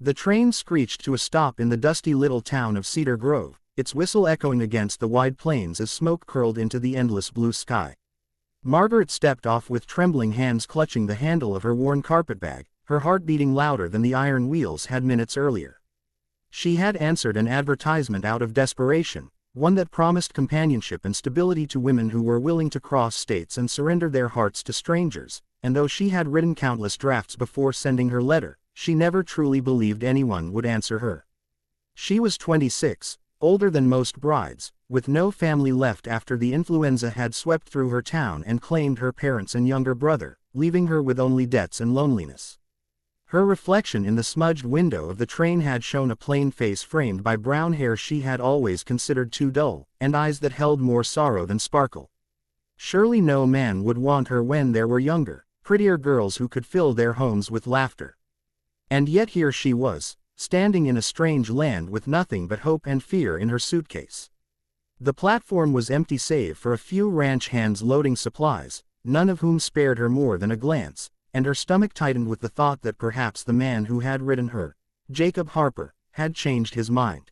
The train screeched to a stop in the dusty little town of Cedar Grove, its whistle echoing against the wide plains as smoke curled into the endless blue sky. Margaret stepped off with trembling hands clutching the handle of her worn carpetbag, her heart beating louder than the iron wheels had minutes earlier. She had answered an advertisement out of desperation, one that promised companionship and stability to women who were willing to cross states and surrender their hearts to strangers, and though she had written countless drafts before sending her letter, she never truly believed anyone would answer her. She was 26, older than most brides, with no family left after the influenza had swept through her town and claimed her parents and younger brother, leaving her with only debts and loneliness. Her reflection in the smudged window of the train had shown a plain face framed by brown hair she had always considered too dull, and eyes that held more sorrow than sparkle. Surely no man would want her when there were younger, prettier girls who could fill their homes with laughter. And yet here she was, standing in a strange land with nothing but hope and fear in her suitcase. The platform was empty save for a few ranch hands loading supplies, none of whom spared her more than a glance, and her stomach tightened with the thought that perhaps the man who had ridden her, Jacob Harper, had changed his mind.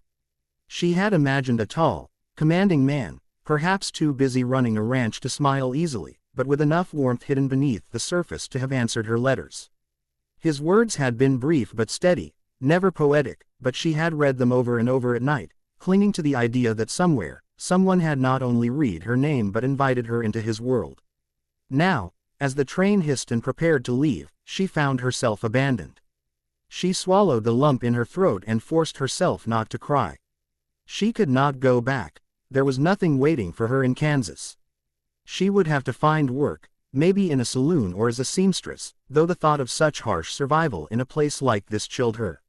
She had imagined a tall, commanding man, perhaps too busy running a ranch to smile easily, but with enough warmth hidden beneath the surface to have answered her letters. His words had been brief but steady, never poetic, but she had read them over and over at night, clinging to the idea that somewhere, someone had not only read her name but invited her into his world. Now, as the train hissed and prepared to leave, she found herself abandoned. She swallowed the lump in her throat and forced herself not to cry. She could not go back. There was nothing waiting for her in Kansas. She would have to find work, maybe in a saloon or as a seamstress, though the thought of such harsh survival in a place like this chilled her.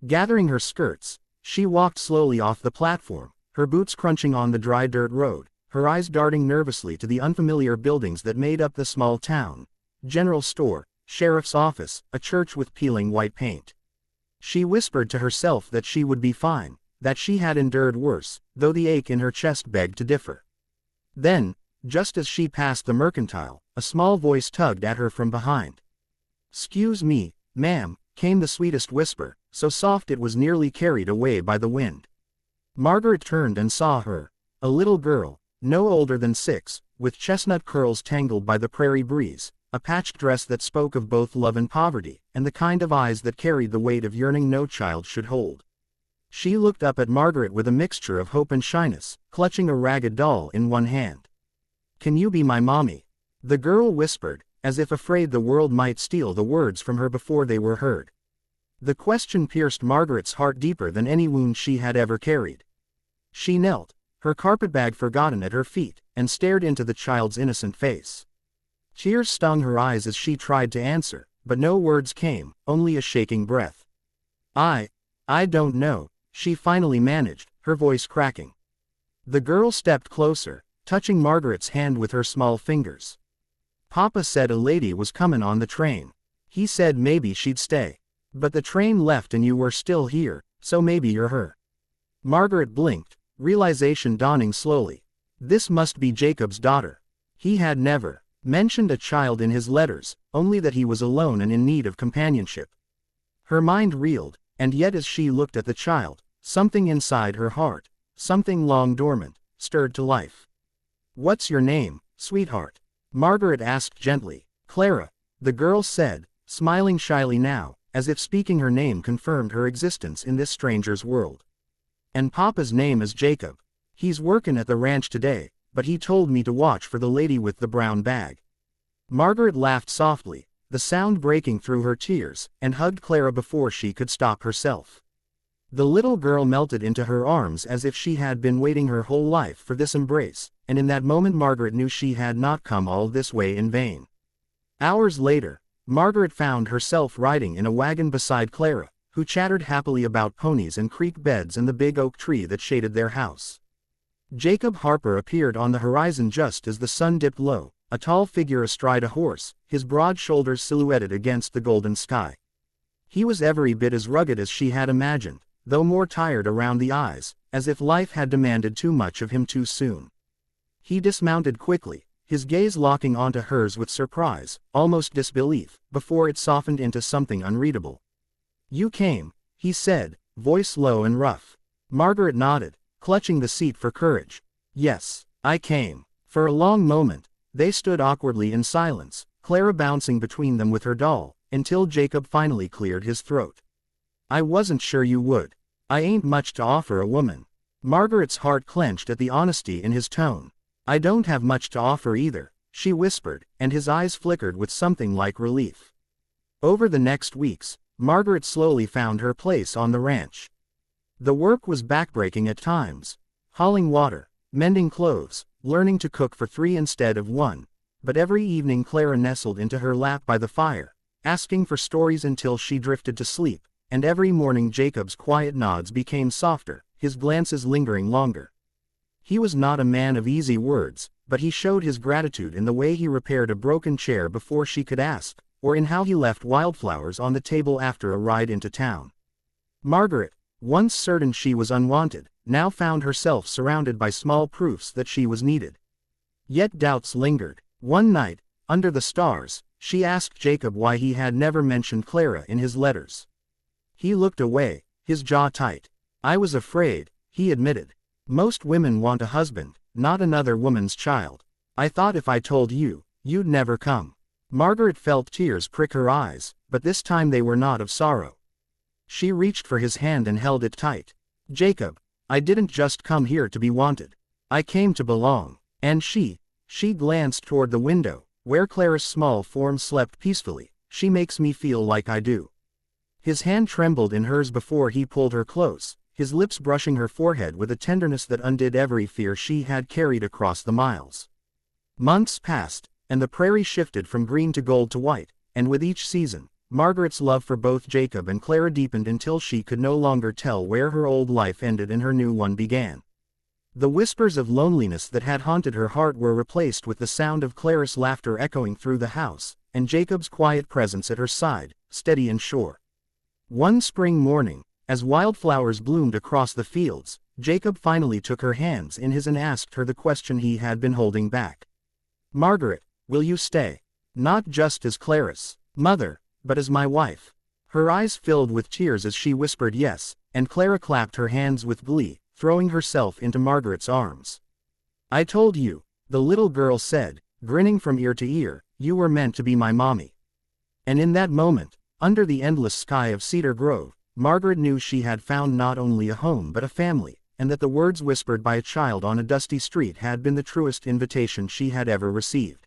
Gathering her skirts, she walked slowly off the platform, her boots crunching on the dry dirt road, her eyes darting nervously to the unfamiliar buildings that made up the small town: general store, sheriff's office, a church with peeling white paint. She whispered to herself that she would be fine, that she had endured worse, though the ache in her chest begged to differ. Then, just as she passed the mercantile, a small voice tugged at her from behind. "'Scuse me, ma'am," came the sweetest whisper, so soft it was nearly carried away by the wind. Margaret turned and saw her, a little girl, no older than 6, with chestnut curls tangled by the prairie breeze, a patched dress that spoke of both love and poverty, and the kind of eyes that carried the weight of yearning no child should hold. She looked up at Margaret with a mixture of hope and shyness, clutching a ragged doll in one hand. "Can you be my mommy?" the girl whispered, as if afraid the world might steal the words from her before they were heard. The question pierced Margaret's heart deeper than any wound she had ever carried. She knelt, her carpetbag forgotten at her feet, and stared into the child's innocent face. Tears stung her eyes as she tried to answer, but no words came, only a shaking breath. I don't know," she finally managed, her voice cracking. The girl stepped closer, touching Margaret's hand with her small fingers. "Papa said a lady was comin' on the train. He said maybe she'd stay. But the train left and you were still here, so maybe you're her." Margaret blinked, realization dawning slowly. This must be Jacob's daughter. He had never mentioned a child in his letters, only that he was alone and in need of companionship. Her mind reeled, and yet as she looked at the child, something inside her heart, something long dormant, stirred to life. "What's your name, sweetheart?" Margaret asked gently. "Clara," the girl said, smiling shyly now, as if speaking her name confirmed her existence in this stranger's world. "And Papa's name is Jacob. He's workin' at the ranch today, but he told me to watch for the lady with the brown bag." Margaret laughed softly, the sound breaking through her tears, and hugged Clara before she could stop herself. The little girl melted into her arms as if she had been waiting her whole life for this embrace, and in that moment Margaret knew she had not come all this way in vain. Hours later, Margaret found herself riding in a wagon beside Clara, who chattered happily about ponies and creek beds and the big oak tree that shaded their house. Jacob Harper appeared on the horizon just as the sun dipped low, a tall figure astride a horse, his broad shoulders silhouetted against the golden sky. He was every bit as rugged as she had imagined, though more tired around the eyes, as if life had demanded too much of him too soon. He dismounted quickly, his gaze locking onto hers with surprise, almost disbelief, before it softened into something unreadable. "You came," he said, voice low and rough. Margaret nodded, clutching the seat for courage. Yes, I came. For a long moment, they stood awkwardly in silence, Clara bouncing between them with her doll, until Jacob finally cleared his throat. I wasn't sure you would. I ain't much to offer a woman. Margaret's heart clenched at the honesty in his tone. I don't have much to offer either, she whispered, and his eyes flickered with something like relief. Over the next weeks, Margaret slowly found her place on the ranch. The work was backbreaking at times, hauling water, mending clothes, learning to cook for 3 instead of 1, but every evening Clara nestled into her lap by the fire, asking for stories until she drifted to sleep, and every morning Jacob's quiet nods became softer, his glances lingering longer. He was not a man of easy words, but he showed his gratitude in the way he repaired a broken chair before she could ask, or in how he left wildflowers on the table after a ride into town. Margaret, once certain she was unwanted, now found herself surrounded by small proofs that she was needed. Yet doubts lingered. One night, under the stars, she asked Jacob why he had never mentioned Clara in his letters. He looked away, his jaw tight. I was afraid, he admitted. Most women want a husband, not another woman's child. I thought if I told you, you'd never come. Margaret felt tears prick her eyes, but this time they were not of sorrow. She reached for his hand and held it tight. Jacob, I didn't just come here to be wanted. I came to belong. And she glanced toward the window, where Clara's small form slept peacefully. She makes me feel like I do. His hand trembled in hers before he pulled her close, his lips brushing her forehead with a tenderness that undid every fear she had carried across the miles. Months passed, and the prairie shifted from green to gold to white, and with each season, Margaret's love for both Jacob and Clara deepened until she could no longer tell where her old life ended and her new one began. The whispers of loneliness that had haunted her heart were replaced with the sound of Clara's laughter echoing through the house, and Jacob's quiet presence at her side, steady and sure. One spring morning, as wildflowers bloomed across the fields, Jacob finally took her hands in his and asked her the question he had been holding back. Margaret, will you stay? Not just as Clara's mother, but as my wife. Her eyes filled with tears as she whispered yes, and Clara clapped her hands with glee, throwing herself into Margaret's arms. I told you, the little girl said, grinning from ear to ear, you were meant to be my mommy. And in that moment, under the endless sky of Cedar Grove, Margaret knew she had found not only a home but a family, and that the words whispered by a child on a dusty street had been the truest invitation she had ever received.